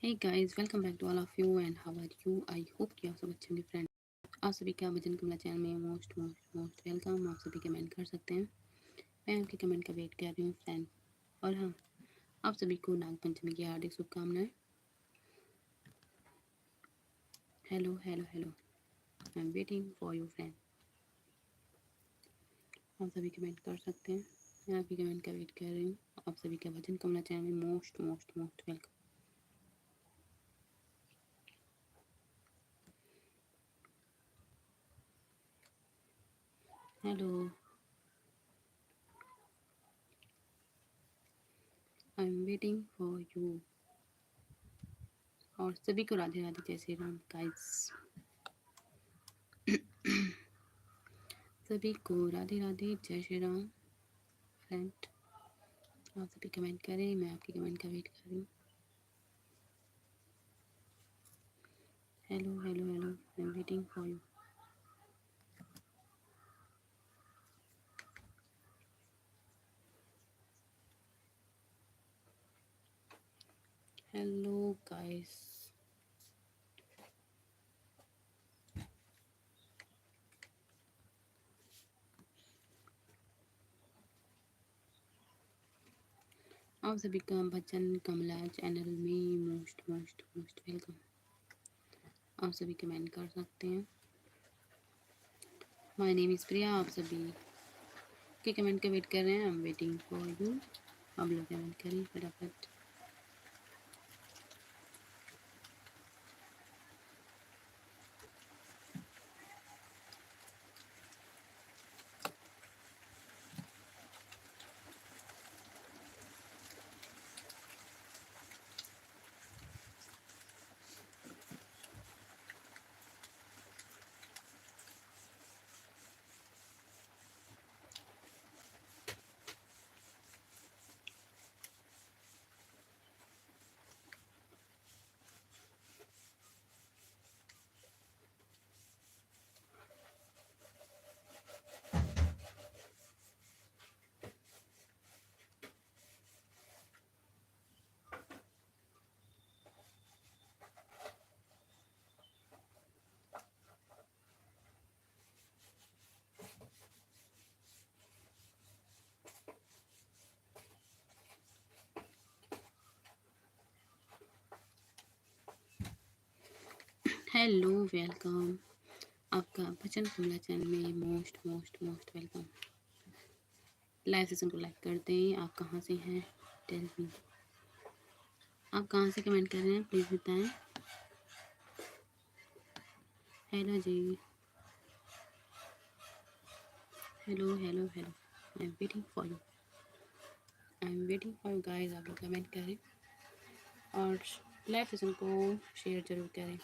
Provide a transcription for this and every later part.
Hey guys, welcome back to all of you and how are you? I hope कि आप सब अच्छे होंगे फ्रेंड। आप सभी का भजन कमला चैनल में मोस्ट वेलकम। आप सभी कमेंट कर सकते हैं। मैं आपके कमेंट का वेट कर रही हूँ फ्रेंड। और हाँ, आप सभी को नाग पंचमी की हार्दिक शुभकामनाएं। Hello hello hello, I am waiting for you friend. आप सभी कमेंट कर सकते हैं। मैं आपकी कमेंट का वेट कर रही हूँ। आप सभी का भजन कमला चैनल में most welcome. Hello, I am waiting for you. और सभी को राधे राधे, जय श्री राम गाइस। सभी को राधे राधे, जय श्री राम फ्रेंड। आप सभी कमेंट करें, मैं आपकी कमेंट का वेट कर रही हूँ। Hello hello hello, I am waiting for you. Hello guys, आप सभी का भजन कमला चैनल में मोस्ट वेलकम। आप सभी कमेंट कर सकते हैं। माय नेम इज़ प्रिया। आप सभी के कमेंट का वेट कर रहे हैं। आई एम वेटिंग फॉर यू। आप लोग कमेंट करें फटाफट। Hello welcome. आपका भजन कमला चैनल में मोस्ट वेलकम। लाइव सेशन को लाइक कर दें। आप कहाँ से हैं, टेल मी। आप कहाँ से कमेंट कर रहे हैं, प्लीज़ बताएं। हेलो जी, hello hello hello, I am waiting for you. I am waiting for you guys. आप लोग कमेंट करें और लाइव सेशन को शेयर जरूर करें।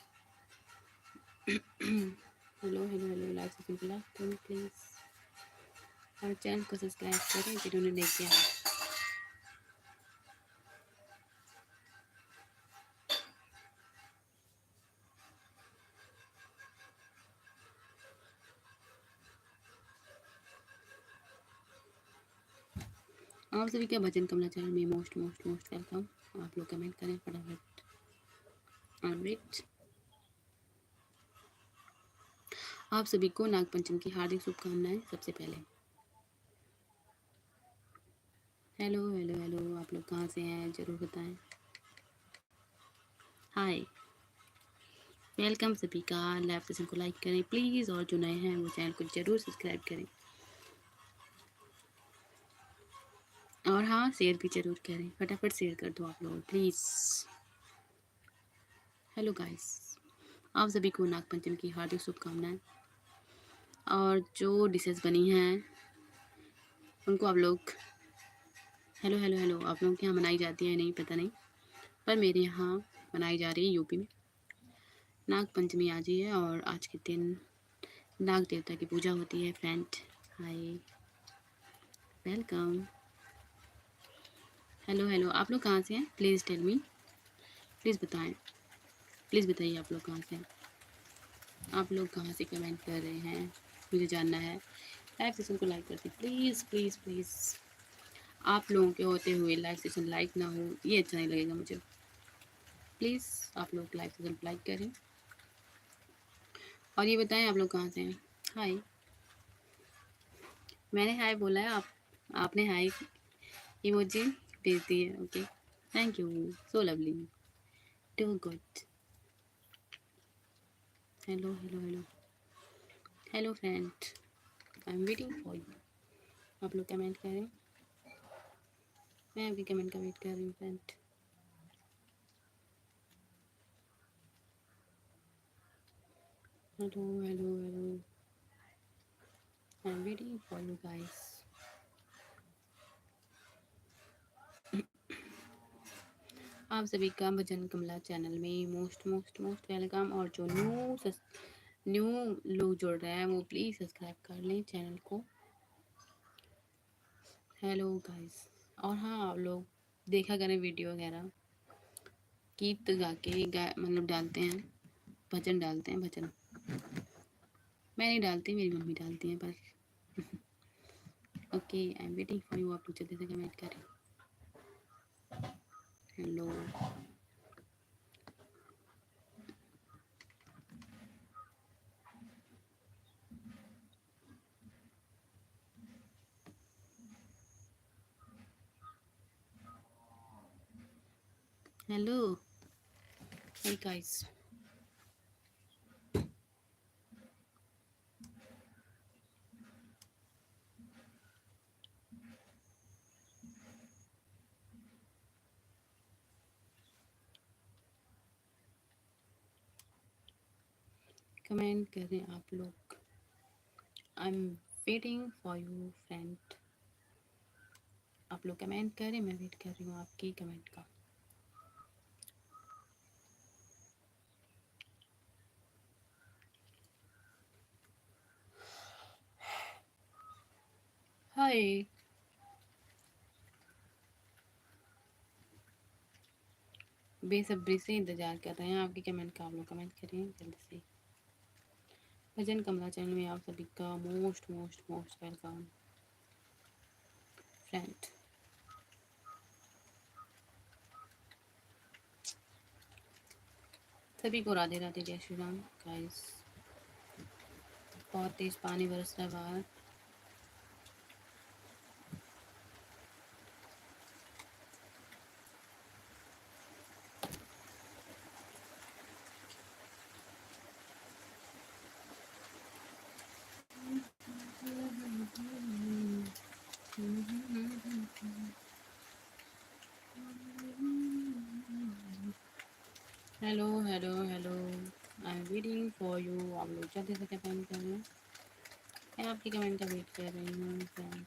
Hello hello hello, live session को लाइक करें प्लीज़ और चैनल को सब्सक्राइब करें जिन्होंने नहीं किया है। आप सभी का भजन कमला चैनल में मोस्ट वेलकम। आप लोग कमेंट करें फटाफट। ऑलराइट, आप सभी को नागपंचमी की हार्दिक शुभकामनाएं। सबसे पहले हेलो हेलो हेलो, आप लोग कहाँ से हैं ज़रूर बताएं। हाय, वेलकम सभी का। लाइव सेशन को लाइक करें प्लीज़ और जो नए हैं वो चैनल को ज़रूर सब्सक्राइब करें और हाँ, शेयर भी ज़रूर करें। फटाफट शेयर कर दो आप लोग प्लीज़। हेलो गाइस, आप सभी को नागपंचमी की हार्दिक शुभकामनाएं। और जो डिशेस बनी हैं उनको आप लोग हेलो हेलो हेलो, आप लोगों के यहाँ मनाई जाती है नहीं पता नहीं, पर मेरे यहाँ मनाई जा रही है यूपी में। नाग पंचमी आज ही है और आज के दिन नाग देवता की पूजा होती है फ्रेंड। हाय, वेलकम। हेलो हेलो, आप लोग कहाँ से हैं, प्लीज़ टेल मी। प्लीज़ बताएं, प्लीज़ बताइए आप लोग कहाँ से हैं। आप लोग कहाँ से कमेंट कर रहे हैं, मुझे जानना है। लाइव सेशन को लाइक कर दें प्लीज़ प्लीज़ प्लीज़। आप लोगों के होते हुए लाइव सेशन लाइक ना हो ये अच्छा नहीं लगेगा मुझे। प्लीज़ आप लोग लाइक से ज़रूर लाइक करें और ये बताएं आप लोग कहाँ से हैं। हाय, मैंने हाय बोला है, आपने हाय इमोजी भेज दी है। Okay, thank you, so lovely, too good. Hello hello hello hello friend, I am waiting for you. आप लोग कमेंट करें, मैं आपकी कमेंट का वेट कर रही हूँ friend. Hello hello hello, I am waiting for you guys. आप सभी का भजन कमला चैनल में मोस्ट मोस्ट मोस्ट वेलकम। और जो न्यू लोग जुड़ रहे हैं वो प्लीज़ सब्सक्राइब कर लें चैनल को। Hello guys. और हाँ, आप लोग देखा करें वीडियो वगैरह, गीत गा के मतलब डालते हैं, भजन डालते हैं। भजन मैं नहीं डालती, मेरी मम्मी डालती हैं बस। Okay, I am waiting for you. आप लोग जल्दी से कमेंट करें। Hello hello, hey guys. Comment करें आप लोग। I am waiting for you friend. आप लोग कमेंट करें, मैं वेट कर रही हूँ आपकी कमेंट का। हाय, बेसब्री से इंतज़ार कर रहे हैं आपकी कमेंट का। आप लोग कमेंट करें जल्दी से। भजन कमला चैनल में आप सभी का most most most welcome friend. सभी को राधे राधे, जय श्री राम गाइस। बहुत तेज पानी बरस रहा है बाहर। Hello hello hello, I am waiting for you. आप लोग जल्दी से कमेंट कर रहे हैं, मैं आपकी कमेंट का वेट कर रही हूँ फ्रेंड।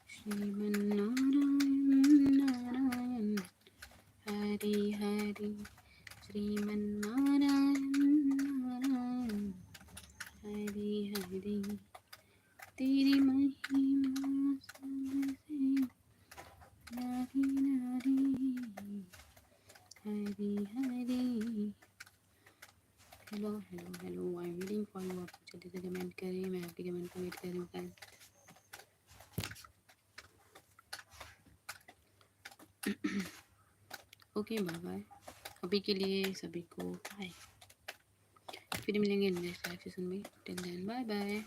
श्रीमन्नारायण नारायण हरि हरि, श्रीमन्नारायण नारायण हरि हरि, तेरी महिमा सबसे नारी नारी, Hari Hari. Hello hello hello, I am waiting for you. आप जल्दी से कमेंट करें, मैं आपके कमेंट का वेट कर रही हूँ फ्रेंड। ओके, बाय बाय अभी के लिए सभी को बाय। फिर मिलेंगे नेक्स्ट लाइव सेशन में। Till then bye bye.